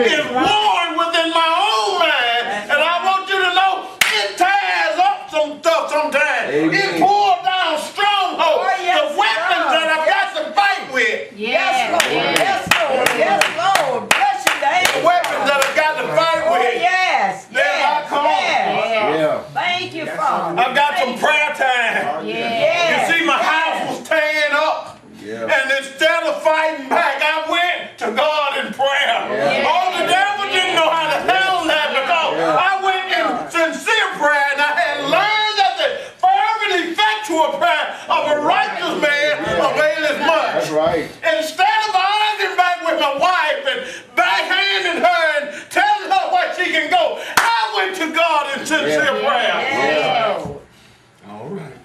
is warring within my own mind. And I want you to know it tears up some stuff sometimes. It pulls down strongholds, the weapons that I've got to fight with. Yes, Lord. Yes, Lord. Yes, Lord. Bless you, Dave. The weapons that I've got to fight with. Yes. Yes. Thank you, Father. I've got some prayer time. You see, my house was tearing up. And instead of fighting back, I went to God in prayer. Oh, the devil didn't know how to handle that because I went in sincere prayer and I had learned that the fervent, effectual prayer of a righteous man availeth much. That's right. Instead of arguing back with my wife and backhanding her and telling her where she can go, I went to God in sincere prayer. All right.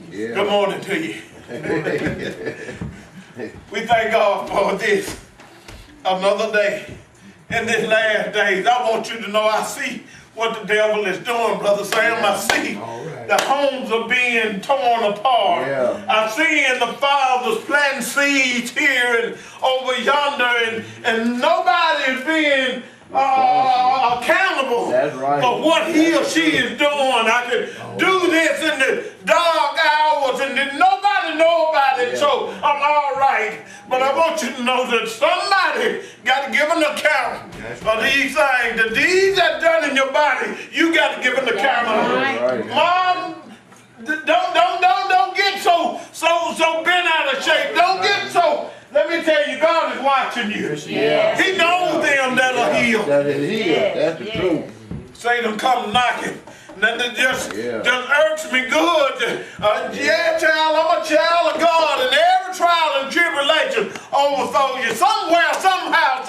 Good morning to you. We thank God for this another day. In this last days, I want you to know I see what the devil is doing, Brother Sam. I see the homes are being torn apart. I'm seeing the fathers planting seeds here and over yonder, and nobody is being accountable for what he or she is doing. I can do this in the dark hours and nobody know about it, so I'm all right. But I want you to know that somebody got to give an account of these things. The deeds that done in your body, you got to give an account of them. Mom, don't get so bent out of shape. Don't get so. Let me tell you, God is watching you. He knows them that are healed. That is healed. That's the truth. Satan come knocking. And that just irks me good. Child, I'm a child of God, and every trial and tribulation overthrows you. Somewhere, somehow,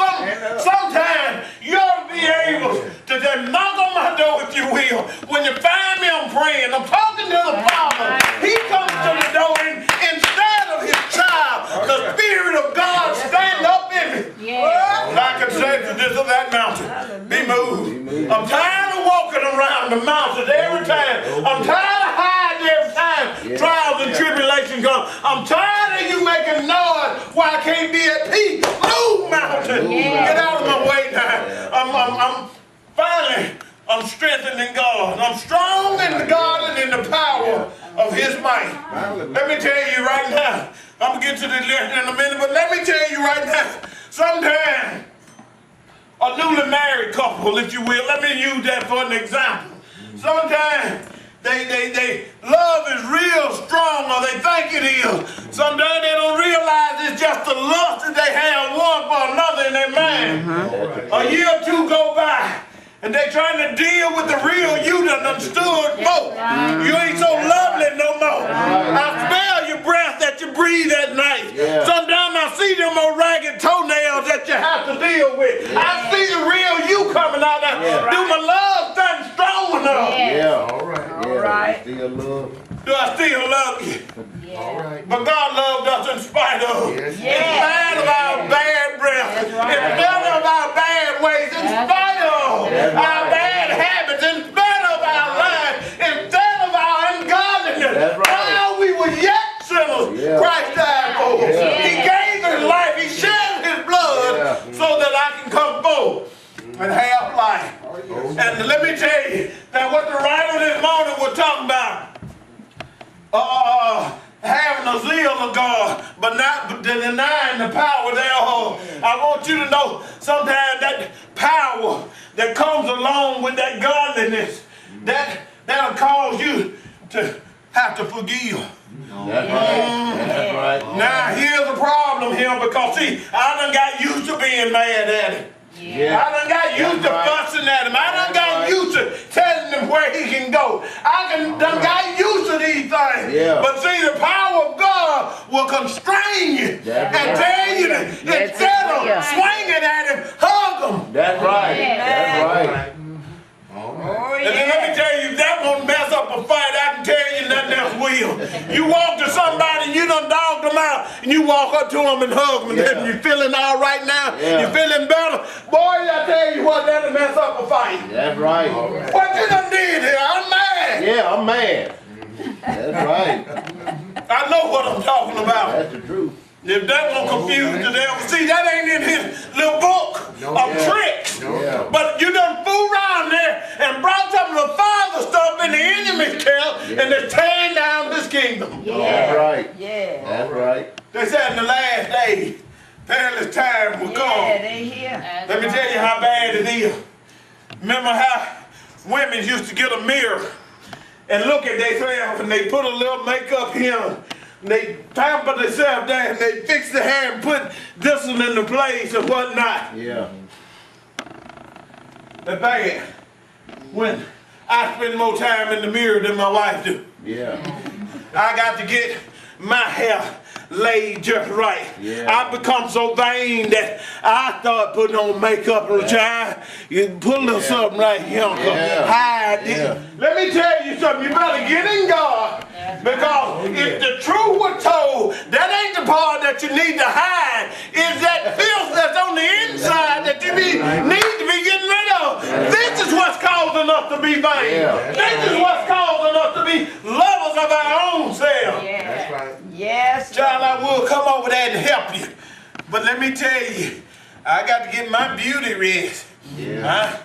sometime, you ought to be able to just knock on my door, if you will. When you find me, I'm praying. I'm talking to the Father. He comes to the door, and instead of his child, the Spirit of God stand up in me. And I can say to this or that mountain, be moved. I'm tired of walking around the mountains every time. I'm tired of hiding every time trials and tribulation come. I'm tired of you making noise why I can't be at peace. Move, mountain. Get out of my way now. I'm strengthening God. I'm strong in God and in the power of his might. Let me tell you right now. I'm going to get to this lesson in a minute, but let me tell you right now. Sometimes a newly married couple, if you will, let me use that for an example. Sometimes they love is real strong, or they think it is. Sometimes they don't realize it's just the lust that they have one for another in their mind. A year or two go by, and they trying to deal with the real you that understood more. You ain't so lovely no more. I smell your breath that you breathe at night. Sometimes I see them old ragged toenails that you have to deal with. I see the real you coming out there. Do my love stand strong enough? All right. Still love. Do I still love you? All right. But God loved us in spite of. In spite of our bad breath. In spite of our bad ways. In spite of our bad habits. In spite of our lives. In spite of our ungodliness. While we were yet sinners, Christ died for us. He gave his life. He shed his blood so that I can come forth and have life. And let me tell you that what the writer this morning was talking about, having a zeal of God, but not denying the power thereof. I want you to know sometimes that power that comes along with that godliness, that'll cause you to have to forgive. That's right. Now here's the problem here, because see, I done got used to being mad at him. I done got used to fussing at him. I done got used to telling him where he can go. I done got used to these things. But see, the power of God will constrain you and tell you that instead of swinging at him, hug him. That's right. And then let me tell you, that won't mess up a fight. I can tell you nothing else will. You walk to somebody, you done dogged them out, and you walk up to them and hug them, and you feeling all right now? You feeling better? Boy, I tell you what, that'll mess up a fight. That's right. What you done did here? I'm mad. Yeah, I'm mad. That's right. I know what I'm talking about. That's the truth. If that won't confuse the devil, see, that ain't in his little book of tricks. Yeah. But you done fool around there and brought some of the father stuff in the enemy's camp, and they're tearing down this kingdom. That's right. Yeah. That's right. They said in the last days, perilous time will come. Yeah, they here. Let me tell you how bad it is. Remember how women used to get a mirror and look at themselves and they put a little makeup here. And they pamper themselves down and they fix their hair and put this one into place and whatnot. Yeah. That's bad. When I spend more time in the mirror than my wife do. Yeah. I got to get my hair laid just right. Yeah. I become so vain that I start putting on makeup and try. You put a little something right here, hide it. Let me tell you something. You better get in God, because if the truth was told, that ain't the part that you need to hide. It's that filth that's on the inside that you need to be getting rid of. This is what's causing us to be vain. This is what's causing us to be lovers of our own selves. That's right. Yes. Child, I will come over there and help you. But let me tell you, I got to get my beauty rest. Yeah.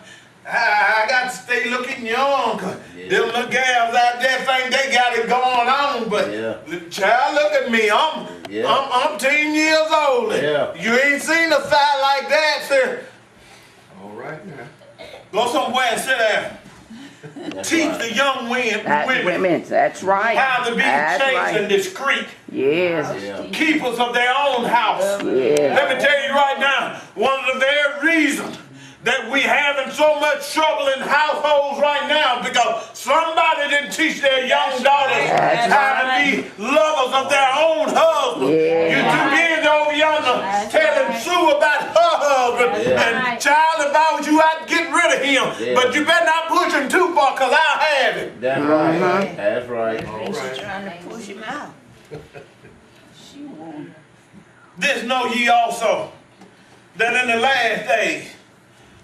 I got to stay looking young. Them little gals out there think they got it going on, but child, look at me. I'm 10 years old. You ain't seen a thigh like that, sir. All right now. Go somewhere and sit there. Teach the young women That's right. how to be chaste and discreet. Yes. Keepers of their own house. Yeah. Let me tell you right now, one of the very reasons that we having so much trouble in households right now, because somebody didn't teach their young daughters how to be lovers of their own husband. You're too busy over yonder telling Sue about her husband. And child, if I was you, I'd get rid of him. But you better not push him too far, because I'll have him. That's right. That's right. All right. Trying to push him out. She won't. This know ye also, that in the last days,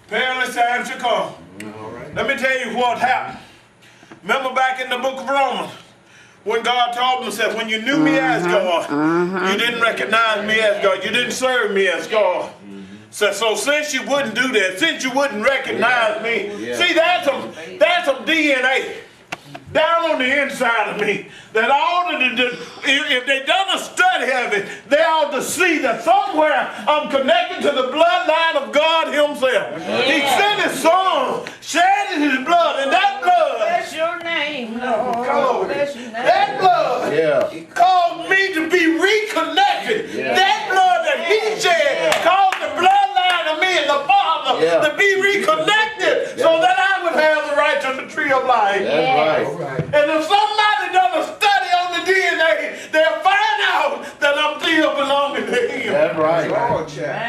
perilous times shall come. All right. Let me tell you what happened. Remember back in the book of Romans, when God told them, said, when you knew me as God, you didn't recognize me as God. You didn't serve me as God. So since you wouldn't do that, since you wouldn't recognize me, see, that's some DNA down on the inside of me that ought to, if they done a study of it, they ought to see that somewhere I'm connected to the bloodline of God himself. He sent his son, shed his blood, and that blood, Bless your name, Lord. Lord. Bless your name. that blood caused me to be reconnected. That blood that he shed caused the bloodline of me and the Father to be reconnected so that I would have the right to the tree of life. That's All right. right. And if somebody done a study on the DNA, they'll find out that I'm still belonging to him. That's right. Man.